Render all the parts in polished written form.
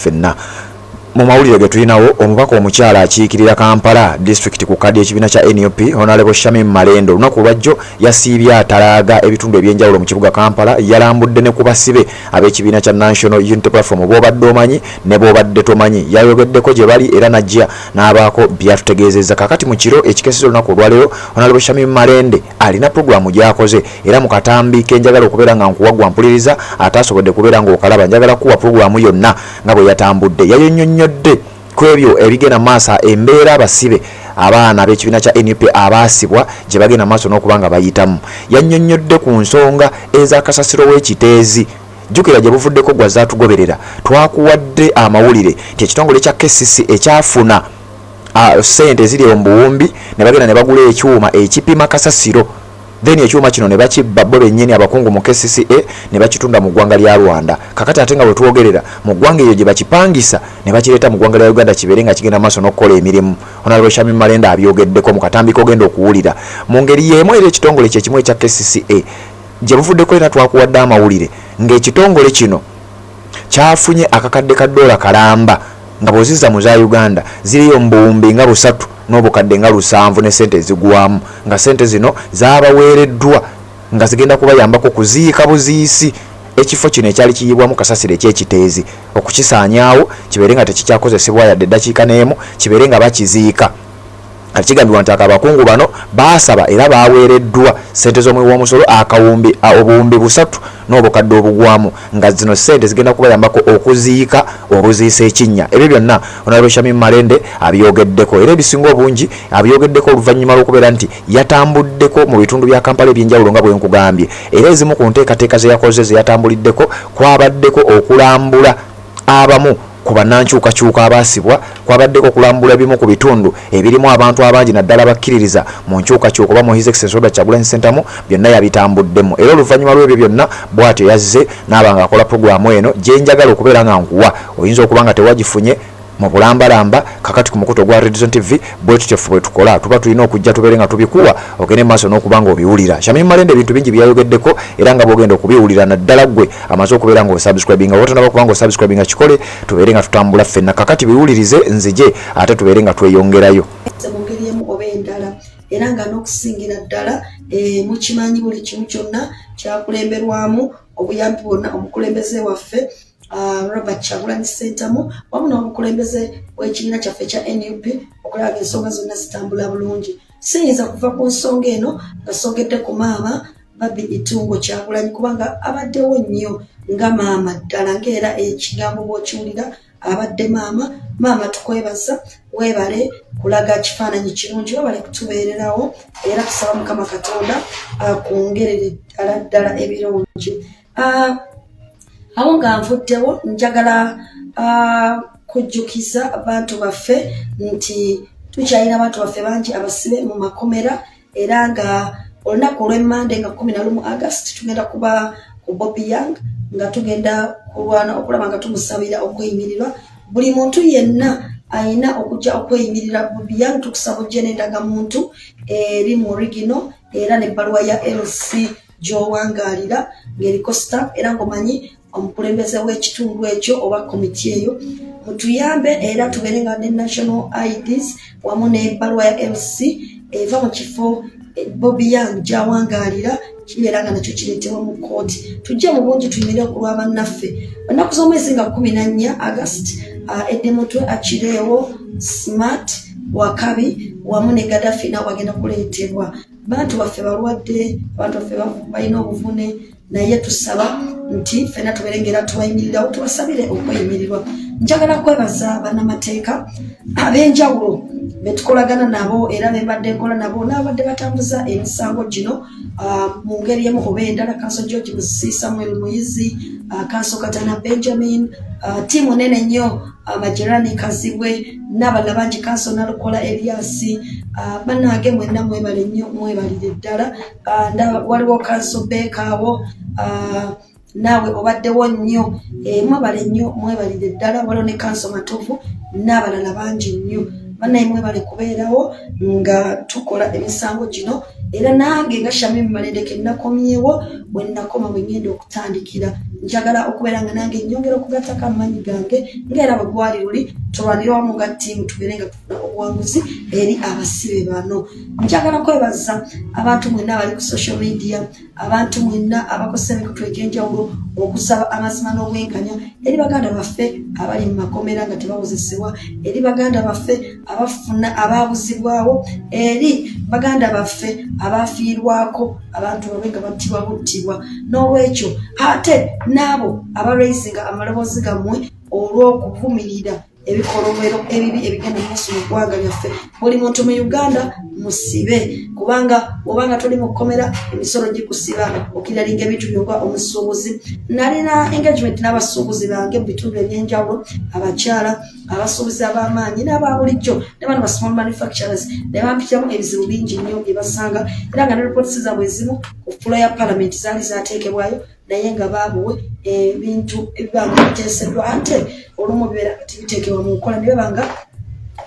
fenna mu mawulire ge tulinawo omubaka omukyala akiikirira Kampala district ku kadi ekibiina kya NUP Honorable Shamim Malendo lunaku lwajjo yasiibye atalaaga ebitundu ebyenjawulo mu kibuga Kampala yalambudde ne ku basibe ab'ekibiina kya National Unity Platform bw'obadde omanyi ne bw'obadde tomanyi yayogeddeko gye bali era najja n'abaako byatutegeezezza kakati mu kiro ekikesezo lunaku olwaleero Honorable Shamim Malende alina programu gy'akoze era mu katambi kenjagala okubeera nga nkuwaggwa mpuliriza ataasobodde kubeera ng'okalaba njagala kuwa programu yonna nga bwe yatambudde yayonnyonnyodde ku ebyo ebigenda maaso embeera abasibe abaana b'ekibiina kya NUP abaasibwa gye bagenda maaso n'okuba nga bayitamu yannyonnyodde ku nsonga ez'akasasiro w'ekiteezi jjukira gye buvuddeko gwa zaatugoberera twakuwadde amawulire nti ekitongole kya KCC ekyafuna ssente eziri mu buwumbi ne bagenda ne bagula ekyuma ekipima kasasiro then ekyuma kino ne bakibba bo bennyini abakungu mu KCCA ne bakitunda mu ggwanga lya Rwanda kakati ate nga bwe tuwogerera mu ggwanga eyo gye bakipangisa ne bakireeta mu ggwanga lya Uganda kibeere nga kigenda maaso n'okukola emirimu Honorable Shamim Malende abyogeddeko mu katambi kogenda okuwulira mu ngeri y'emu era ekitongole kye kimu ekya KCCA gye buvuddeko era twakuwadde amawulire ng'ekitongole kino kyafunye akakadde ka $1 kalamba nga bw'ozizza mu za Uganda ziriyo mu buwumbi nga 3 n'obukadde nga 7 ne sente ezigwamu nga sente zino zaabaweereddwa nga zigenda kubayambako kuziika buziisi ekifo kino ekyali kiyibwamu kasasiro eky'ekiteezi okukisaanyaawo kibeere nga tekikyakozesebwa yadde eddakiika n'emu kibeere nga bakiziika kigambibwa nti abakungu bano baasaba era baweereddwa sente z'omwe w'omusolo akawumbi obuwumbi 3 n'obukadde obugwamu nga zino sente zigenda kubayambako okuziika obuziisa ekinnya ebyo byonna Honorable Shamim Malende abyogeddeko era ebisinga obungi abyogeddeko oluvannyuma lw'okubeera nti yatambuddeko mu bitundu bya Kampala ebyenjawulo nga bwe nkugambye era ezimu ku nteekateeka ze yakoze ze yatambuliddeko kwabaddeko okulambula abamu ku bannankyukakyuka abaasibwa kwabaddeko okulambula bimu ku bitundu ebirimu abantu abangi naddala bakkiririza mu nkyukakyuka oba mu His Excellency Robert Kyagulanyi Ssentamu byonna yabitambuddemu era oluvannyuma lw'ebyo byonna bw'atyo yazze n'aba nga akola puroguramu eno gye njagala okubeera nga nkuwa oyinza okuba nga tewagifunye mu bulambalamba kakati ku mukuto gwa Red Zone TV bwe tutyo bwe tukola tuba tulina okujja tubeere nga tubikuwa ogende maaso n'okuba nga obiwulira Shamim Malende ebintu bingi byayogeddeko era nga bw'ogenda okubiwulira naddala ggwe amaze okubeera nga osubscribinga wotona bakuba nga osubscribinga kikole tubeere nga tutambula ffenna kakati biwulirize nzije ate tubeere nga tweyongerayo era nga n'okusingira ddala mukimanyi buli kimu kyonna kyakulemberwamu obuyambi bwonna omukulembeze waffe Robert Kyagulanyi Ssentamu wamu n'omukulembeze w'ekibiina kyaffe kya NUP okulaga ensonga zonna zitambula bulungi siyinza kuva ku nsonga eno nga sogedde ku maama Baby Itungo Kyagulanyi kubanga abaddewo nnyo nga maama ddala ng'era ekigambo bw'okiwulira abadde maama tukwebaza weebale kulaga kifaananyi kirungi weebale kutubeererawo era tusaba Mukama Katonda akwongerere ddala ebirungi awo nga nvuddewo njagala kujjukiza abantu baffe nti tukyalina abantu baffe bangi abasibe mu makomera era nga olunaku olw'Emmande nga 11 August tugenda kuba ku Bobby Young nga tugenda kulwana okulaba nga tumusabira okweyimirirwa buli muntu yenna ayina okujja okweyimirira Bobby Young tukusaba ojje n'endagamuntu eri mu original era n'ebbaluwa ya LC gy'owangalira ng'eriko stamp era ng'omanyi omukulembeze w'ekitundu ekyo oba komiti eyo mutuyambe era tubeere nga ne national IDs wamu n'ebbaluwa ya LC eva mu kifo Bobby Young gy'awangalira kibeera nga nakyo kireetebwa mu kooti tujje mu bungi tuyimirire ku lwa bannaffe ennaku z'omwezi nga 14 August eddemutwe akireewo Smart Wakabi wamu ne Gaddafi nabo bagenda kuleetebwa bantu baffe balwadde abantu baffe balina obuvune naye tusaba nti ffenna tubeerengera tubayimirirawo tubasabire okweyimirirwa njagala kwebaza bannamateeka ab'enjawulo betukolagana nabo era bembadde nkola nabo n'abadde batambuza emisango gino mu ngeri emu oba endala Kanso George Musisi Samuel Muyizi Kanso Katana Benjamin tiimu nene nnyo Majerani Kazibwe n'abalala bangi Kanso Nalukola Elias bannange mwenna mwebale nnyo mwebalire ddala waliwo Kanso Beekaawo naawe obaddewo nnyo mwebale nnyo mwebalire ddala waliwo ne Kanso Matovu n'abalala bangi nnyo bannaye mwebale kubeerawo nga tukola emisango gino era nange nga Shamim Malende ke nakomyewo bwe nakoma bwe ngenda okutandikira njagala okubeera nga nange nyongera okugattako amaanyi gange ng'era bagwali luli tulwanira wamu nga ttiimu tubeere nga tufuna obuwanguzi eri abasibe bano. Njagala kwebaza abantu mwenna abali ku social media, abantu mwenna abakozesa emikutu egy'enjawulo okusaba amazima n'obwenkanya eri baganda baffe abali mu makomera nga tebawozesebwa, eri baganda baffe abafuna abaabuzibwawo, eri baganda baffe abafiirwako abantu babe nga battibwa buttibwa. N'olwekyo ate n'abo abaraisinga amaloboozi gammwe olw'okuvumirira ebikolobero ebibi ebigenda maaso mu ggwanga lyaffe. Buli muntu mu Uganda musibe, kubanga obanga tuli mu kkomera emisolo gikusiba okiralinga ebintu byokwa omusuubuzi. Nalina engagement n'abasuubuzi bange mu bitundu ebyenjawulo, abakyala abasuubuzi ab'amaanyi n'ababulijjo ne bano ba small manufacturers ne bampitiramu ebizibu bingi nnyo bye basanga, era nga ne reports zaabwe ezimu ku fulo ya parliament zaali zaateekebwayo naye nga baabuwe ebintu ebibanga biteeseddwa ate olumu bibeera kati biteekebwa mu nkola ne bibanga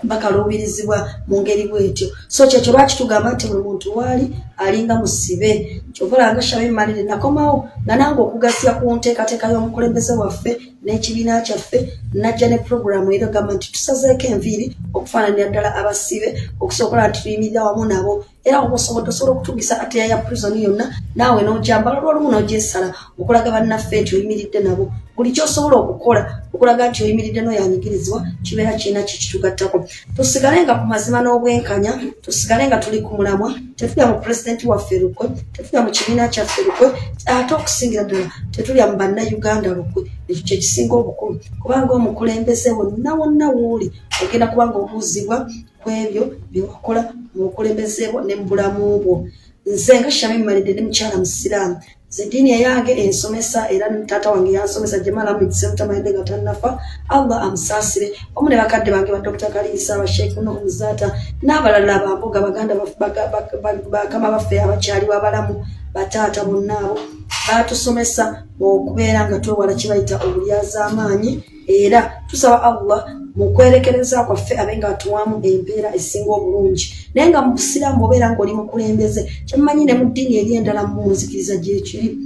bakaluubirizibwa mu ngeri bwetyo. So kyekyo lwaki tugamba nti buli muntu waali alinga musibe. Kyova olanga Shamim Malende nakomawo nga nange okugasya ku nteekateeka y'omukulembeze waffe n'ekibiina kyaffe najja ne puroguramu era gamba nti tusazeeko enviiri okufaananira ddala abasibe okusobola nti tuyimirira wamu nabo, era obusobodde osobola okutugisa ateya ya prison yonna naawe n'ojambala lwolumu n'ogyesala okulaga bannaffe nti oyimiridde nabo. Buli kyosobola okukola okulaga nti oyimiridde n'oyanyigirizibwa kibeera kirina kikitugattako. Tusigale nga ku mazima n'obwenkanya, tusigale nga tuli ku mulamwa, tetulya mu pulezidenti waffe lukwe, tetulya mu kibiina kyaffe lukwe, ate okusingira ddala tetulya mu bannayuganda lukwe. Ekyo kye kisinga obukulu, kubanga omukulembeze wonna wonna w'oli ogenda kubanga obuuzibwa ku ebyo bye wakola mu bukulembeze bwo ne mu bulamu bwo. Nze nga Shamim Malende ne mukyala musiraamu, nze eddiini eyange ensomesa era taata wange yansomesa Jamal Ahmed Seruta Malende nga tannafa, Allah amusaasire, omu ne bakadde bange ba Dr. Kalisa, ba Sheikh Nuhu Muzata n'abalala bamboga baganda bakama baffe abakyali w'abalamu bataata bonna abo baatusomesa okubeera nga twewala kibayita obulyazaamaanyi, era tusaba Allah mu kwerekereza kwaffe abe nga atuwamu embeera esinga obulungi. Naye nga mu busiraamu obeera ng'oli mukulembeze, kyemmanyi ne mu ddiini eri endala mu nzikiriza gyekiri.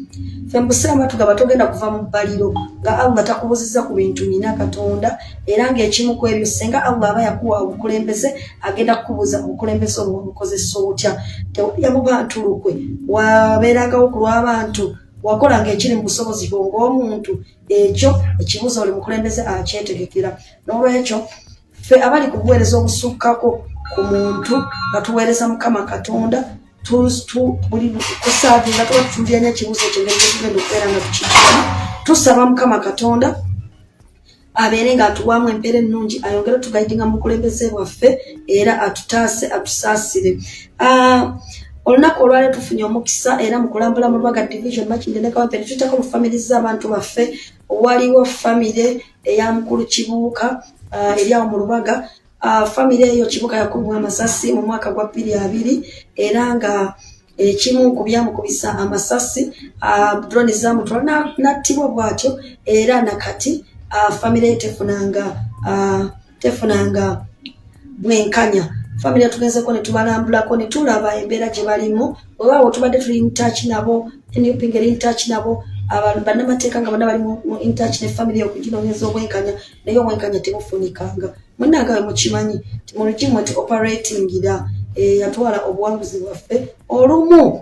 Ffe mu busiraamu tugamba togenda kuva mu bbaliro nga Allah takubuzizza ku bintu nina Katonda, era ng'ekimu ku ebyo singa Allah aba yakuwa obukulembeze agenda kukubuuza obukulembeze obwo wabukozesa otya. Tewulya mu bantu lukwe, wabeerangawo ku lw'abantu, wakolanga ekiri mu busobozi bwo ng'omuntu, ekyo ekibuuzo oli mukulembeze akyetegekera. N'olwekyo ffe abali ku buweereza obusukkako ku muntu nga tuweereza Mukama Katonda buli kusaavi nga tuba tutulyanya ekibuuzo ekyo ngeri tugenda okubeera nga tukijjamu, tusaba Mukama Katonda abeere nga atuwaamu empeera ennungi, ayongere tugayidinga mu bukulembeze bwaffe era atutaase atusaasire. Olunaku olwaleero tufunye omukisa era mu kulambula mu Lubaga division Makindye ne Kawempe tuteekako mu famire z'abantu baffe. Waliwo famire eya Mukulu Kibuuka eri awo mu Lubaga. Famire eyo Kibuuka yakubibwa amasasi mu mwaka gwa 2020 era nga ekimu ku byamukubisa amasasi drone zaamutwala n'attibwa bw'atyo, era nakati famire tefunanga bwenkanya. Family tugezeko ne tubalambulako ne tulaba embeera gye balimu, bwewaawo tubadde tuli in touch nabo, NUP ngeri in touch nabo, bannamateeka nga bonna bali mu in touch ne family okuginoonyeza obwenkanya, naye obwenkanya tebufunikanga. Munnange mukimanyi ti mu lugimu ti operatingira yatwala obuwanguzi bwaffe, olumu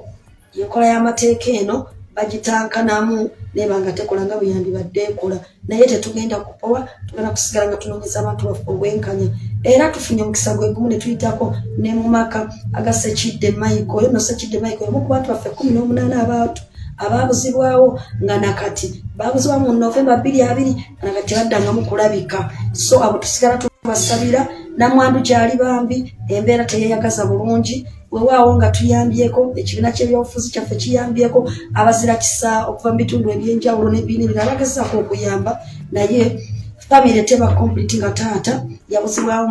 enkola y'amateeka eno bagitankanamu neba nga tekola nga bwe yandibadde ekola, naye tetugenda kupowa, tugenda kusigala nga tunoonyeza abantu baffe obwenkanya. Era tufunye omukisa gwe gumu ne tuyitako ne mu maka aga Ssekidde Michael. Ono Ssekidde Michael omu ku bantu baffe 18 abaabuzibwawo nga nakati baabuzibwamu mu November 2020 nakati baddangamu kulabika. So abo tusigala tubasabira, namwandu gyali bambi, embeera teyeyagaza bulungi, weewaawo nga tuyambyeko, ekibiina ky'ebyobufuzi kyaffe kiyambyeko abazira kisa okuva mu bitundu ebyenjawulo n'ebibiina ebirala bagezaako okuyamba, naye famire teba complete nga taata yabuzibwawo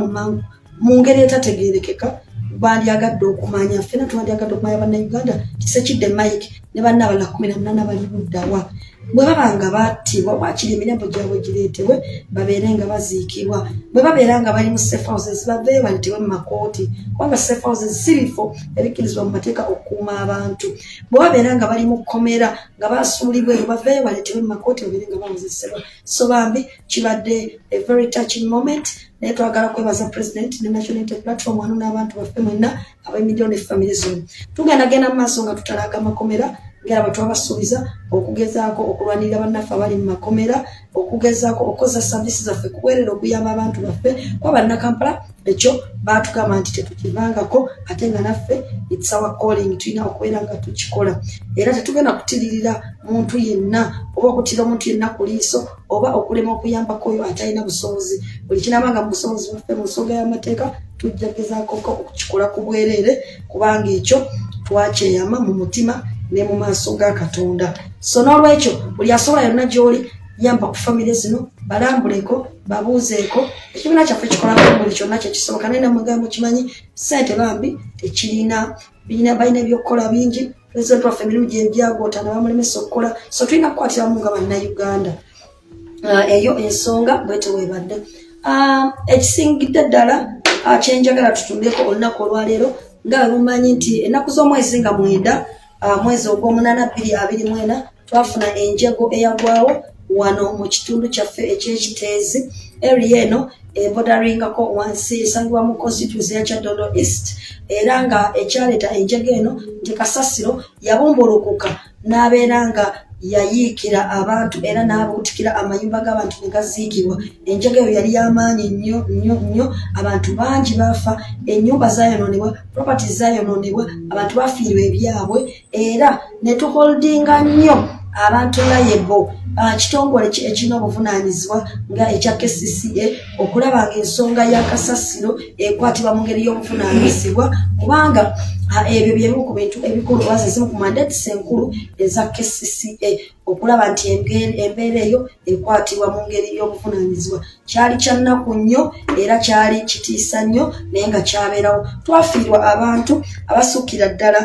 mu ngeri etategeerekeka. Bandyagadde okumanya, ffena twandyagadde okumanya bannayuganda Ssekidde Mike ne banna abala 18 bali buddawa. bwe babanga battibwa wakiri emirembo gyabwe gireetebwe babeere nga baziikibwa bwe babeera nga bali mu safe houses baveeyo baleetebwe mu makooti kubanga safe houses si bifo ebikkirizibwa mu mateeka okukuuma abantu bwe babeera nga bali mu kkomera nga basuulibwa eyo baveeyo baleetebwe mu makooti babeere nga bawozesebwa so bambi kibadde a very touching moment naye twagala kwebaza president ne national unity platform wano n'abantu baffe mwenna ab'emiliyoni family zone tugenda genda mu maaso nga tutalaga amakomera ngera bwe twabasuubiza okugezaako okulwanirira bannaffe abali mu makomera okugezaako okukoza services zaffe kuweerera okuyamba abantu baffe kuba bannakampala ekyo baatugamba nti tetukivangako ate nga naffe it's our calling tulina okubeera nga tukikola era tetugenda kutiririra muntu yenna oba okutira omuntu yenna ku liiso oba okulema okuyambako oyo atalina busobozi buli kinabanga mu busobozi bwaffe mu nsonga y'amateeka tujja gezaako okukikola ku bwereere kubanga ekyo twakyeyama mu mutima ne mu maaso ga Katonda so n'olwekyo buli asobola yonna gy'oli yamba ku famire zino balambuleko babuuzeeko ekibiina kyaffe kikolako buli kyonna kyekisoboka naye namugambo kimanyi ssente bambi tekirina balina ebyokukola bingi pulezidenti waffe emirimu gye byagoota ne bamulemesa okukola so tulina kukwatiramu nga bannayuganda eyo ensonga bwete weebadde ekisingidde ddala kyenjagala tutumbeko olunaku olwaleero nga lumanyi nti ennaku z'omwezi nga 9 mwezi ogw'omunana 2024 twafuna enjego eyagwawo wano mu kitundu kyaffe ekyekiteezi area eno ebodaringako wansi esangibwa mu constituency ya Kyaddondo East era nga ekyaleeta enjego eno nti kasasiro yabumbulukuka n'abeera nga yayiikira abantu era n'abuutikira amayumba g'abantu ne gaziikibwa enjego eyo yali y'amaanyi nnyo abantu bangi baafa ennyumba zaayonoonebwa property zaayonoonebwa abantu baafiirwa ebyabwe era ne tuholdinga nnyo abantu nga yebo kitongole ekirina obuvunaanyizibwa nga ekya KCCA okulaba ng'ensonga ya kasasiro ekwatibwa mu ngeri y'obuvunaanyizibwa kubanga ebyo byebimu ku bintu ebikulu oba zimu ku mandates enkulu eza KCCA okulaba nti embeera eyo ekwatibwa mu ngeri y'obuvunaanyizibwa kyali kya nnaku nnyo era kyali kitiisa nnyo naye nga kyabeerawo twafiirwa abantu abasukkira ddala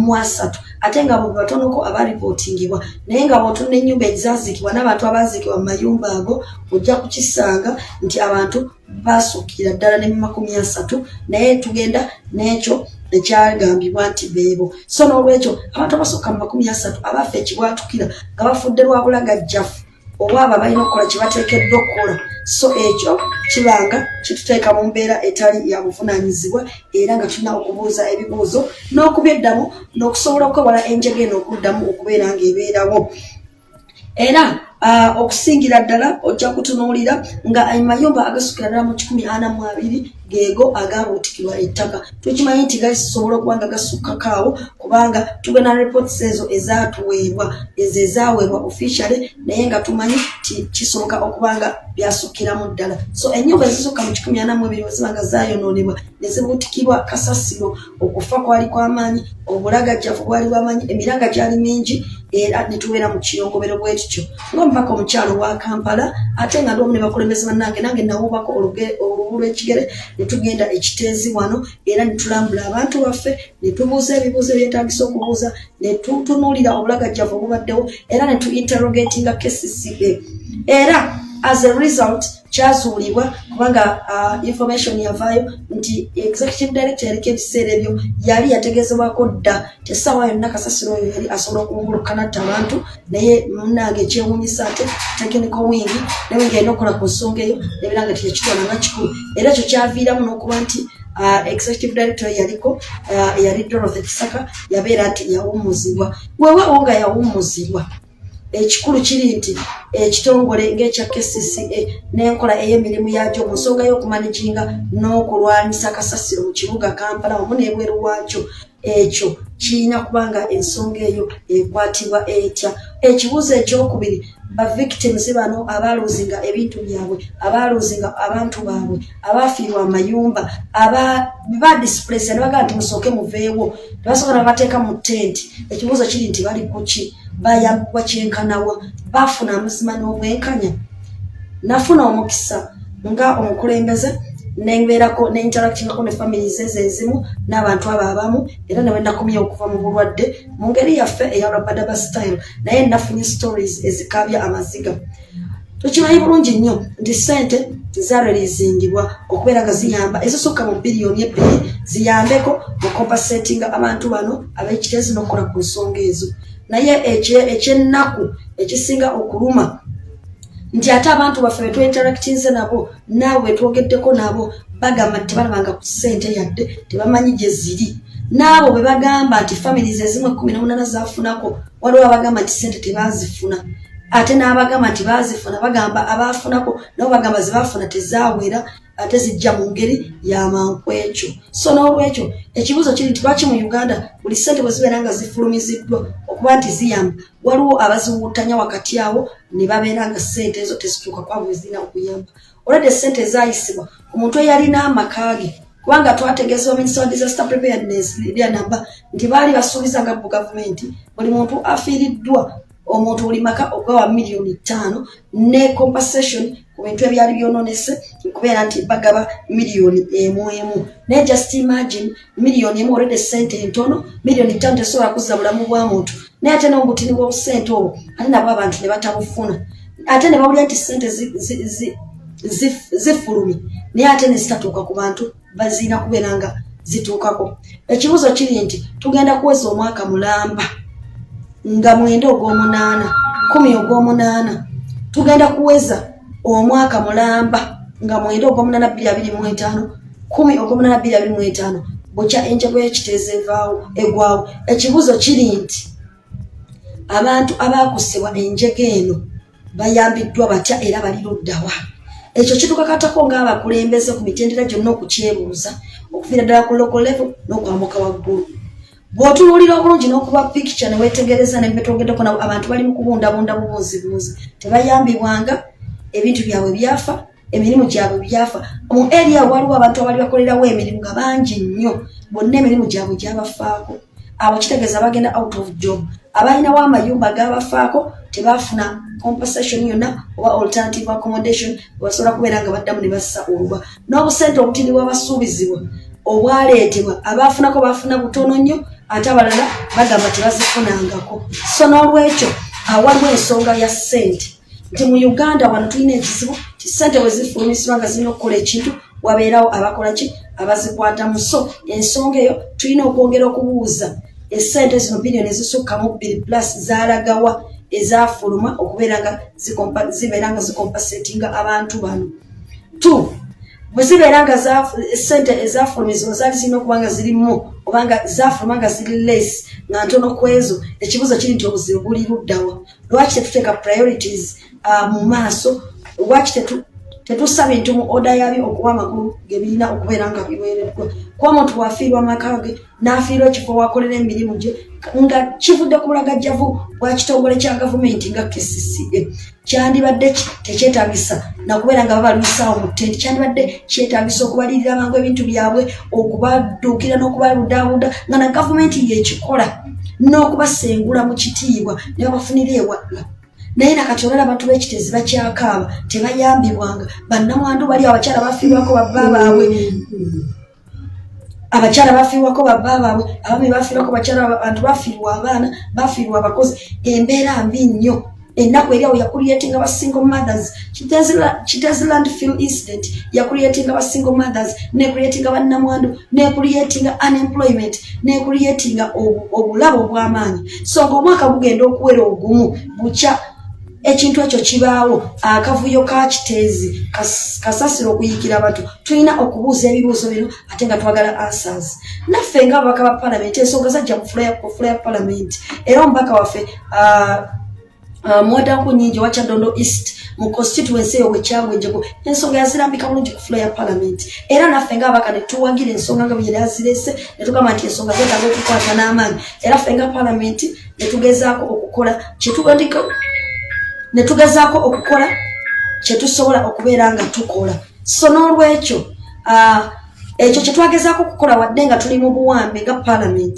mu 3 ate nga bwe batonoko abaripootingibwa naye nga bw'otunula ennyumba ezaziikibwa n'abantu abaziikibwa mu mayumba ago ojja kukisanga nti abantu basukkira ddala ne 30 naye tugenda n'ekyo ekyagambibwa nti beebo so n'olwekyo abantu abasukka mu 30 abaffe ekibwatukira nga bafudde lwa bulagajjafu oba abo balina okukola kye bateekeddwa okukola so ekyo kibanga kituteeka mu mbeera etali ya buvunaanyizibwa era nga tulina okubuuza ebibuuzo n'okubiddamu n'okusobola okwewala enjego eno okuddamu okubeera ng'ebeerawo era okusingira ddala ojja kutunuulira nga amayumba agasukira ddala mu 142 geego agaabuutikirwa ettaka tukimanyi nti gasobola okuba nga gasukkakaawo kubanga tugenda reports ezo ezaatuweebwa ezo ezaaweebwa officially naye nga tumanyi kisoboka okuba nga byasukkiramu ddala so ennyumba ezisukka mu 142 ziba nga zaayonoonebwa ne zibuutikirwa kasasiro okufa kwali kw'amaanyi obulagajjavu bwali bw'amaanyi emiranga gyali mingi era ne tubeera mu kiyongobero bwekityo ng'omubaka omukyalo wa Kampala ate nga ndoomu ne bakulembeze bannange nange nawubako olubu lw'ekigere ne tugenda ekiteezi wano era ne tulambula abantu baffe ne tubuuza ebibuuzo ebyetaagisa okubuuza ne tutunuulira obulagajjavu obubaddewo era ne tuinterrogatinga KCCA era as a result kyazuulibwa kubanga information yavaayo nti executive director yaliko ebiseera ebyo yali yategeezebwako dda tesaawa yonna kasasiro oyo yali asobola okuwungulukanatta abantu naye munnange ekyewuunyisa ate technical wing naye ngenda okukola ku nsonga eyo nebiranga tiyakitwala nga kikulu era ekyo kyaviiramu n'okuba nti executive director yaliko yali Dorothy Kisaka yabeera nti yawummuzibwa weewaawo nga yawummuzibwa ekikulu kiri nti ekitongole ng'ekya KCCA n'enkola ey'emirimu yagyo mu nsonga y'okumanaginga n'okulwanyisa kasasiro mu kibuga Kampala wamu n'ebweru waakyo ekyo kirina kubanga ensonga eyo ekwatibwa etya ekibuuzo ekyokubiri bavictims bano abaaluuzinga ebintu byabwe abaaluuzinga abantu baabwe abaafiirwa amayumba badisplace ne bagamba nti musooke muveewo tebasooka nabateeka mu tenti ekibuuzo kiri nti bali kuki bayambwa kyenkanawa bafuna amazima n'obwenkanya nafuna omukisa nga omukulembeze nengerako ne interacting ko ne families ezimu n'abantu abamu era ne wenda kumya okuva mu bulwadde mu ngeri yaffe eya Rabadaba style naye nafunye stories ezikabya amaziga tukimanyi bulungi nnyo nti ssente zarelizingibwa okubeera nga ziyamba ezisukka mu biliyoni 2 ziyambeko mu compensating abantu bano ab'ekitezi n'okukola ku nsonga ezo naye ekyennaku ekisinga okuluma nti ate abantu baffe bwe twinteractinze nabo naawe twogeddeko nabo bagamba nti tebalabanga ku ssente yadde tebamanyi gye ziri n'abo bwe bagamba nti families ezimu 18 zaafunako waliwo abagamba nti ssente tebazifuna ate n'abagamba nti bazifuna bagamba abafunako nabo bagamba zibafuna tezaawera ate zijja mu ngeri y'amanku ekyo so n'olwekyo ekibuuzo kiri nti lwaki mu Uganda buli ssente bwe zibeera nga zifulumiziddwa okuba nti ziyamba waliwo abaziwuutanya wakati awo ne babeera nga ssente ezo tezituuka kwabo bwe zirina okuyamba olwedde ssente ezayisibwa omuntu eyalina amaka ge kubanga twategeezebwa Minister of Disaster Preparedness Lydia Namba nti baali basuubizanga mu gavumenti buli muntu afiiriddwa omuntu buli maka ogwa miliyoni 5 ne compensation ku bintu ebyali byononese kubeera nti bagaba miliyoni emu ne just imagine miliyoni emu olwedde ssente entono miliyoni 5 tesobola kuzza bulamu bwa muntu naye ate n'obutini bw'obusente obwo ate nabo abantu ne batabufuna ate ne bawulira nti ssente zifulumi naye ate ne zitatuuka ku bantu bazina kubeera nga zituukako ekibuuzo kiri nti tugenda kuweza omwaka mulamba nga 9 ogw'omunaana 10 ogw'omunaana tugenda kuweza omwaka mulamba nga 9 ogw'omunaana 2025 10 ogw'omunaana 2025 bukya enjego y'ekiteezo egwawo ekibuuzo kiri nti abantu abakusibwa enjego eno bayambiddwa batya era bali luddawa ekyo kitukakatako ng'abakulembeze ku mitendera gyonna okukyebuuza okuviira ddala ku local level n'okwambuka waggulu bw'otunuulira obulungi n'okuba picture ne weetegereza ne betwogeddeko nabo abantu bali mu kubundabunda bubuuzibuuzi tebayambibwanga ebintu byabwe byafa emirimu gyabwe byafa mu area waliwo abantu abali bakolerawo emirimu nga bangi nnyo bonna emirimu gyabwe gyabafaako abo kitegeeza bagenda out of job abalinawo amayumba gabafaako tebafuna compensation yonna oba alternative accommodation basobola kubeera nga baddamu ne bassa oluba n'obusente obutini bwabasuubizibwa obwaleetebwa abafunako bafuna butono nnyo ate abalala bagamba tebazifunangako so n'olwekyo waliwo ensonga ya ssente nti mu Uganda wano tulina ekizibu ti ssente bwe zifulumisibwa nga zirina okukola ekintu wabeerawo abakola ki abazikwatamu so ensonga eyo tulina okwongera okubuuza essente zino biliyoni ezisukka mu 2+ zaalagawa ezafuluma okubeera nga zibeera nga zikompensatinga abantu bano 2 bwe zibeera nga ssente ezafulumizibwa zaali zirina okuba nga zirimu obanga zafuluma nga ziri less nga ntono ku ezo ekibuuzo kiri nti obuzibu buli luddawa lwaki tetuteeka priorities mu maaso lwaki tetussa bintu mu oda yabyo okuba amakulu gebirina okubeera nga biweereddwa kuba omuntu bwafiirwa amaka ge n'afiirwa ekifo wakolera emirimu gye nga kivudde ku bulagajjavu bwa kitongole kya gavumenti nga KCCA kyandibadde tekyetaagisa nakubeera nga babalumisaawo mu ttenti kyandibadde kyetaagisa okubalirira abangu ebintu byabwe okubadduukira n'okubaludaabuda nga na gavumenti yekikola n'okubasengula mu kitiibwa ne babafunira ewala naye nakati olala abantu b'ekitezi bakyakaaba tebayambibwanga bannamwandu bali abakyala bafiirwako babba baabwe abakyala bafiirwako babba baabwe abaami bafiirwako bakyala abantu bafiirwa abaana bafiirwa abakozi embeera mbi nnyo ennaku eri awo yakuliyetinga ba single mothers Kitezi landfill incident yakuliyetinga ba single mothers nekuliyetinga bannamwandu nekuliyetinga unemployment nekuliyetinga obulabo obw'amaanyi so ng'omwaka bugenda okuwera ogumu bukya ekintu ekyo kibaawo akavuyo ka Kitezi kasasira okuyikira abantu tulina okubuuza ebibuuzo bino ate nga twagala answers naffe nga ababaka ba parliament ensonga zajja ku floor ya parliament era omubaka waffe Mwadanku nyingi wa Kyadondo East mu constituency yo Kyagwenjego ensonga yazirambika bulungi ku floor ya parliament era naffe nga abaka ne tuwagira ensonga nga bye yazirese ne tugamba nti ensonga zeetaaga okukwata n'amaanyi era ffe nga parliament ne tugezaako okukola kyetugandika ne tugezaako okukola kyetusobola okubeera nga tukola so n'olwekyo ekyo kyetwagezaako okukola wadde nga tuli mu buwambe nga parliament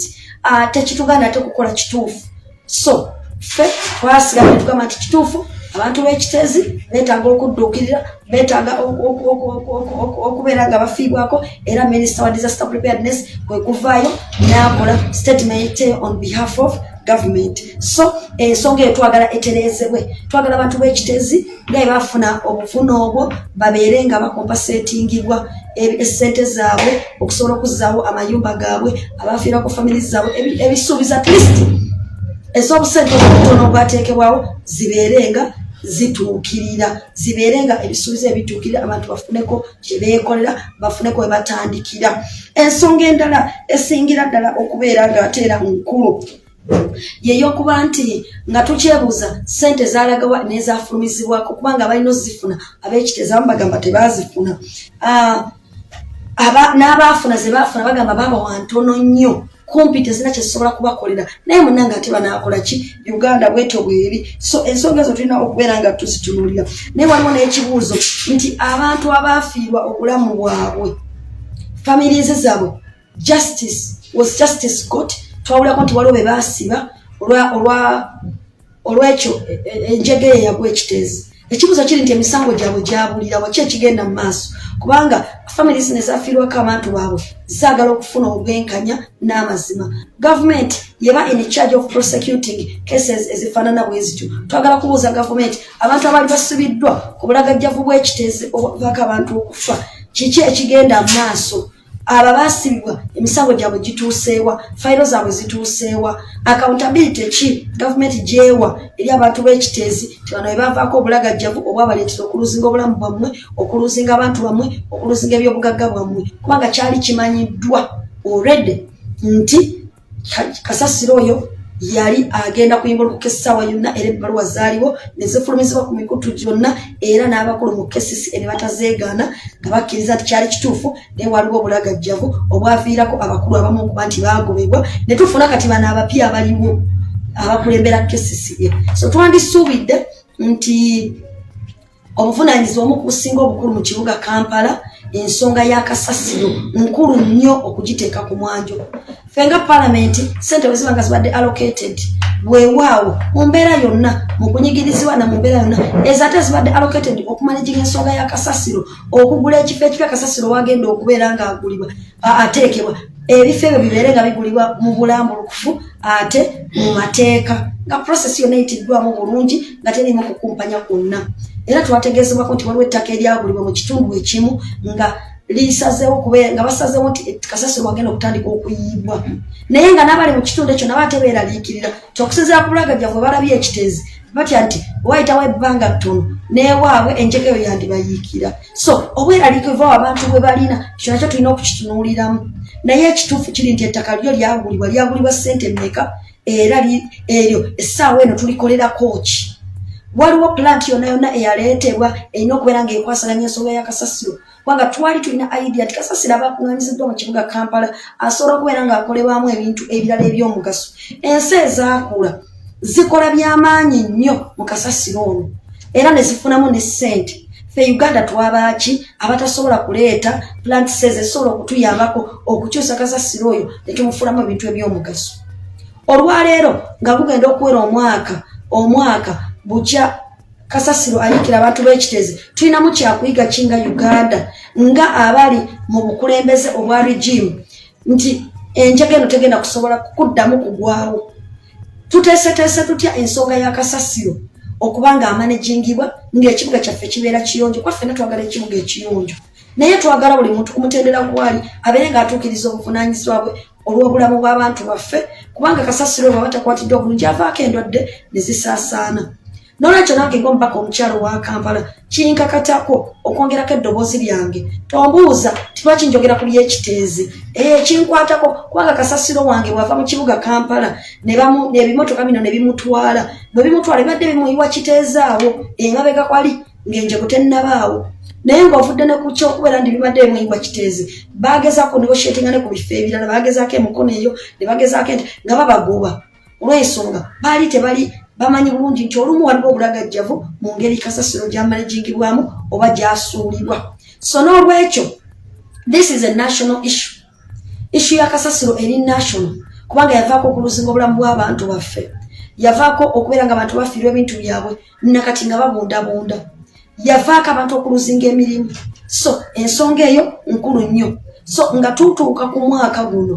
tekituganda ate okukola kituufu so ffe twasigaye tugamba nti kituufu abantu b'ekitezi beetaaga okuddukirira, beetaaga okubeera nga bafiibwako, era Minister wa Disaster Preparedness kwe kuvaayo n'akola statement on behalf of government. So ensonga eyo twagala etereezebwe, twagala abantu b'ekitezi nga bafuna obufuna obwo babeere nga bakompensatingibwa esente zaabwe okusobola okuzzaawo amayumba gaabwe, abafiirako family zaabwe, ebisuubiza at least ez'obusente obutono obwateekebwawo zibeerenga zituukirira, zibeerenga ebisuubizo ebituukirira, abantu bafuneko kye beekolera, bafuneko we batandikira. Ensonga endala esingira ddala okubeera ng'ate era nkulu yeyokuba nti nga tukyebuuza ssente zaalagawa n'ezaafulumizibwako, kubanga balina ozifuna ab'ekitezi abamu bagamba tebaazifuna, n'abaafuna ze baafuna bagamba babawa ntono nnyo, kumpi tezina kyezisobola kubakolera, naye munnange ate banaakola ki? Uganda bwetyo bweri. So ensonga ezo tulina okubeera nga tuzitunuulira. Naye waliwo n'ekibuuzo nti abantu abaafiirwa obulamu bwabwe, families zaabwe, was justice got? Twawulako nti waliwo be baasiba olw'ekyo enjegeya yagwa ekitezi. Ekibuuzo kiri nti emisango gyabwe gyabulira waki ekigenda mu maaso, kubanga families ne zaafiirwako abantu baabwe zaagala okufuna obwenkanya n'amazima. Government yeba in charge of prosecuting cases ezifaanana bwe zityo. Twagala kubuuza government, abantu abaali basibiddwa ku bulagajjavu bw'ekitezi obuvako abantu okufa, kiki ekigenda mu maaso? Aba baasibibwa emisango gyabwe gituuseewa, fayiro zaabwe zituuseewa, accountability ki government gyewa eri abantu b'ekitezi tibano bwe bavaako obulagajjavu obwabaleetera okuluzinga obulamu bwammwe, okuluzinga abantu bammwe, okuluzinga ebyobugagga bwammwe, kubanga kyali kimanyiddwa already nti kasasiro oyo yali agenda kuyimbulukuka essaawa yonna, era ebbaluwa zaaliwo ne zifulumizibwa ku mikutu gyonna, era n'abakulu mu kesisi ne batazeegaana nga bakkiriza nti kyali kituufu, naye waliwo obulagajjavu obwaviirako abakulu abamu okuba nti baagobebwa, ne tufuna kati bano abapya abaliwo abakulembera kesisi. So twandisuubidde nti obuvunaanyizibwa omu ku businga obukulu mu kibuga Kampala, ensonga ya kasasiro nkulu nnyo okugiteeka ku mwanjo. Fenga parliament sente bwe zibanga zibadde allocated weewaawo mu mbeera yonna, mu kunyigirizibwa na mu mbeera yonna ezate zibadde allocated okumanaginga ensonga ya kasasiro, okugula ekifo ekipya kasasiro wagenda okubeera ng'agulibwa ateekebwa, ebifo ebyo bibeere nga bigulibwa mu bulambulukufu ate mu mateeka, nga process yonna eyitiddwamu bulungi nga teriimu kukumpanya kwonna. Era twategeezebwako nti waliwo ettaka eryagulibwa mu kitundu ekimu nga lisazeewo kubeera nga basazeewo nti kasasiro wagenda okutandika okuyiibwa, naye nga n'abali mu kitundu ekyo nabo ate beeraliikirira kyokusinziira ku bulagajjavu balabye ekitezi batya nti wayitawo ebbanga ttono n'ewaabwe enjega eyo yandibayiikira. So obweraliikirivu abantu bwe balina ekyo nakyo tulina okukitunuuliramu, naye ekituufu kiri nti ettaka lyo lyagulibwa ssente mmeka, era eryo essaawa eno tulikolerako ki? Waliwo plant yonna eyaleetebwa erina okubeera ng'ekwasaganya ensonga ya kasasiro, kubanga twali tulina idea nti kasasiro abakuŋŋaanyiziddwa mu kibuga Kampala asobola okubeera ng'akolebwamu ebintu ebirala eby'omugaso. Ensi ezaakula zikola by'amaanyi nnyo mu kasasiro ono, era ne zifunamu ne ssente. Ffe Uganda twabaaki abatasobola kuleeta plant seze esobola okutuyambako okukyusa kasasiro oyo ne tumufulamu ebintu eby'omugaso. Olwaleero nga gugenda okuwera omwaka bukya kasasiro ayiikira abantu b'ekitezi, tulinamu kyakuyiga kinga Uganda nga abali mu bukulembeze obwa regime nti enjega eno tegenda kusobola kuddamu kugwawo. Tuteeseteese tutya ensonga ya kasasiro okuba nga amanagingibwa ng'ekibuga kyaffe kibeera kiyonjo. Kwa ffenna twagala ekibuga ekiyonjo, naye twagala buli muntu kumutendera gwali abeere ng'atuukiriza obuvunaanyizibwa bwe olw'obulamu bw'abantu baffe, kubanga kasasiro bwe batakwatiddwa obulungi avaako endwadde ne zisaasaana. Nolwekyo nange ng'omubaka omukyalo wa Kampala kinkakatako okwongerako eddoboozi lyange. Tombuuza lwaki njogera ku by'ekiteezi, kinkwatako kubanga kasasiro wange bw'ava mu kibuga Kampala n'ebimotoka bino ne bimutwala, bwe bimutwala bibadde bimuyiwa kiteezi awo emabega kwali ng'enjego tennabaawo, naye ng'ovudde ne ku ky'okubeera nti bibadde bimuyiwa kiteezi, baagezaako negotiatinga ne ku bifo ebirala, baagezaako emikono eyo ne bagezaako enti nga babagoba olw'ensonga baali tebali bamanyi bulungi nti olumu waliwo obulagajjavu mu ngeri kasasiro gy'amanagingibwamu oba gy'asuulibwa. So n'olwekyo this is a national issue ya kasasiro eri national, kubanga yavaako okuluzinga obulamu bw'abantu baffe. yavaako okubeera nga abantu bafiirwa ebintu byabwe nakati nga babundabunda yavaako abantu okuluzinga emirimu so ensonga eyo nkulu nnyo so nga tutuuka ku mwaka guno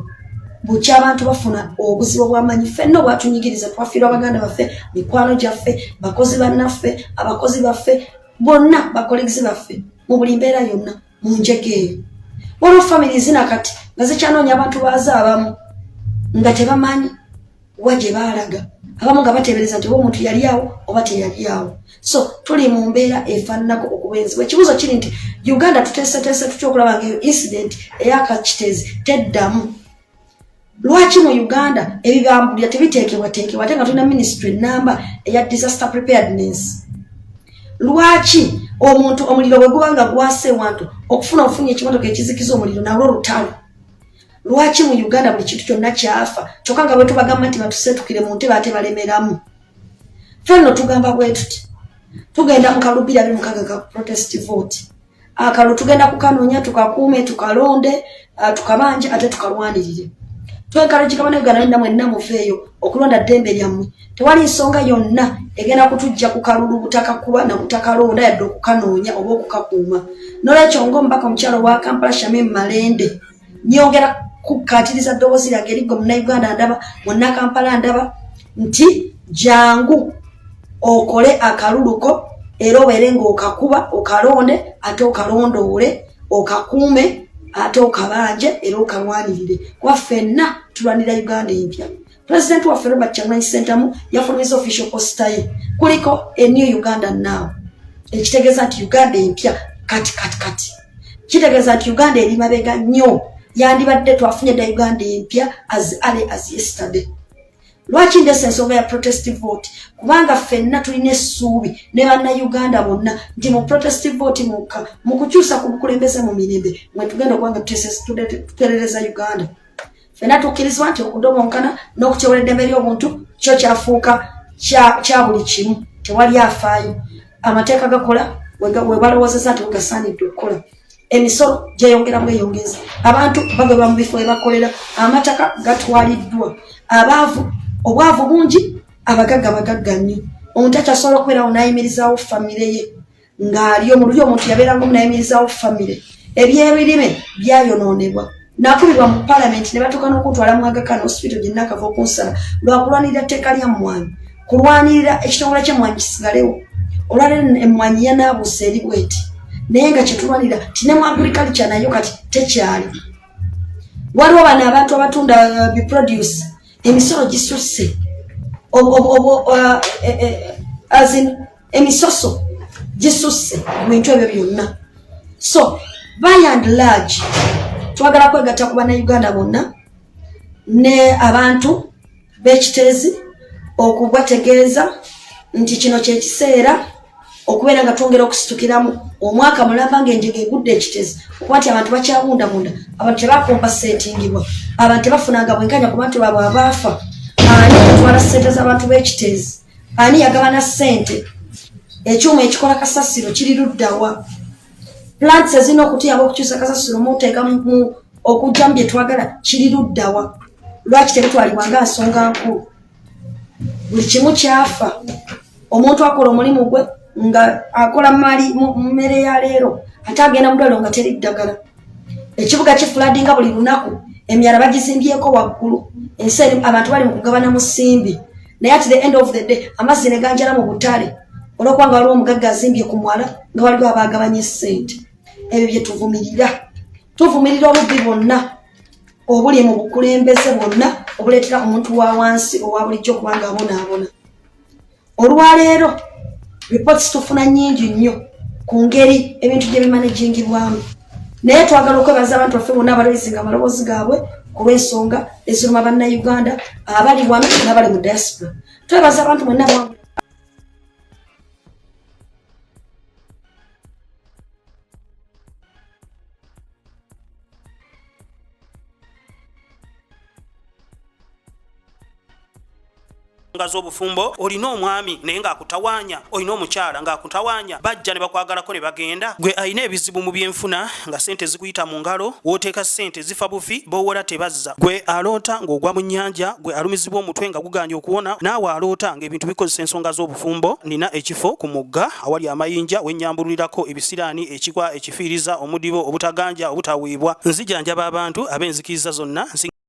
bukya abantu bafuna obuzibu bw'amanyi ffenna obwatunyigiriza twafiirwa baganda baffe mikwano gyaffe bakozi bannaffe abakozi baffe bonna bakolegezi baffe mu buli mbeera yonna mu njege eyo waliwo famire zinakati nga zikyanoonya abantu baazo abamu nga tebamanyi wa gye baalaga abamu nga bateebereza nti oba omuntu yali awo oba teyali awo so tuli mu mbeera efaananako okubeenzibwa ekibuuzo kiri nti uganda tuteeseteese tutya okulaba ngaeyo incident eyakakitezi teddamu lwaki mu uganda ebibambulira tebiteekebwateekebwa ate nga tulina ministry namba eya disaster preparedness lwaki omuntu omuliro bwe guba nga gwase wantu okufuna ofunye ekimotoka ekizikiza omuliro nalwo lutalo lwaki mu uganda buli kintu kyonna kyafa kyokka nga bwe tubagamba nti batuseetukire mu ntebe ate balemeramu fenno tugamba bwe tuti tugenda mu kalu 26 ka protest vote akalu tugenda kukanoonya tukakuume tukalonde tukabanje ate tukalwanirire twekalagikaba ne Uganda mwenna muveeyo okulonda ddembe lyammwe tewali nsonga yonna egenda kutujja ku kalulu butakakuba na butakalonda yadde okukanoonya oba okukakuuma n'olwekyo ng'omubaka omukyalo wa Kampala Shamim Malende nyongera kukkaatiriza ddoboozi lyange eriggo munnayuganda ndaba munnakampala ndaba nti jangu okole akaluluko era obeere ng'okakuba okalonde ate okalondoole okakuume ate okabanje era okalwanirire kuba ffenna tulwanira Uganda empya President waffe Robert Kyagulanyi Ssentamu yafulumiza official posta ye kuliko a new Uganda now ekitegeeza nti Uganda empya kati kitegeeza nti Uganda eri mabega nnyo yandibadde twafunye dda Uganda empya as early as yesterday lwaki ndese ensonga ya protest vote kubanga ffenna tulina essuubi ne bannayuganda bonna nti mu protest vote mu kukyusa ku bukulembeze mu mirembe mwe tugenda okubanga tutereereza Uganda ffenna tukkirizibwa nti okudomonkana n'okutyobula eddembe ly'obuntu kyo kyafuuka kya buli kimu tewali afaayo amateeka gakola we balowoozeza nti wegasaanidde okukola emisolo gyeyongera bweyongeza abantu bagaba mu bifo ebakolera amataka gatwaliddwa obwavu bungi abagagga bagagga nnyo omuntu akyasobola okubeerawo n'ayimirizaawo famire ye ng'ali omululi omuntu yabeeranga omunayimirizaawo famire ebyebirime byayonoonebwa nakubirwa mu palamenti ne batuuka n'okutwala mu Aga Khan hospital gye nakava okunsala lwakulwanirira tteeka lya mmwanyi kulwanirira ekitongole ky'emmwanyi kisigalewo olwaleero emmwanyi yanaabuusa eri bweti naye nga kyetulwanirira ti ne mu agriculture nayo kati tekyali waliwo bano abantu abatunda biproduce emisolo gisusse emisoso gisusse mu bintu ebyo byonna so by and large twagala kwegatta ku bannayuganda bonna ne abantu b'ekiteezi okubategeeza nti kino kyekiseera okubeera nga twongera okusitukiramu omwaka mulamba ng'enjega egudde ekiteezi okuba nti abantu bakyabundabunda abantu tebakombaseetingibwa abantu tebafunanga bwenkanya ku bantu baabwe abaafa ani yatwala ssente z'abantu b'ekiteezi ani yagabana ssente ekyuma ekikola kasasiro kiri luddawa plants ezirina okutuyamba okukyusa kasasiro muteeka mu okujjamu bye twagala kiri luddawa lwaki tebitwalibwa nga nsonga nkulu buli kimu kyafa omuntu akola omulimu gwe nga akola mali mu mmere ya leero ate agenda mu ddwaliro nga teri ddagala ekibuga kifuladinga buli lunaku emyala bagizimbyeko waggulu ensi abantu bali mu kugabana mu simbi naye at the end of the day amazzi ne ganjala mu butale olwokubanga waliwo omugagga azimbye ku mwala nga waliwo abaagabanya essente ebyo bye tuvumirira obubbi bwonna obuli mu bukulembeze bwonna obuleetera omuntu wa wansi owa bulijjo kubanga abonaabona olwaleero reports tufuna nnyingi nnyo ku ngeri ebintu gye bimanagingibwamu naye twagala okwebaza abantu baffe bonna abaleezinga amaloboozi gaabwe ku lw'ensonga eziruma bannayuganda abali wano n'abali mu diaspora twebaza abantu mwenna nga z'obufumbo olina omwami naye ng'akutawanya, olina omukyala ng'akutawanya, bajja ne bakwagalako ne bagenda. Gwe alina ebizibu mu byenfuna nga sente zikuyita mu ngalo, w'oteeka sente zifa bufi b'owola tebazza. Gwe aloota ng'ogwa mu nnyanja, gwe alumizibwa omutwe nga guganja okuwona, naawe aloota ng'ebintu bikozesa ensonga z'obufumbo. Nina ekifo ku mugga awali amayinja wennyambulirako ebisiraani, ekikwa, ekifiiriza, omudibo, obutaganja, obutaweebwa. Nzijanjaba abantu ab'enzikiriza zonna.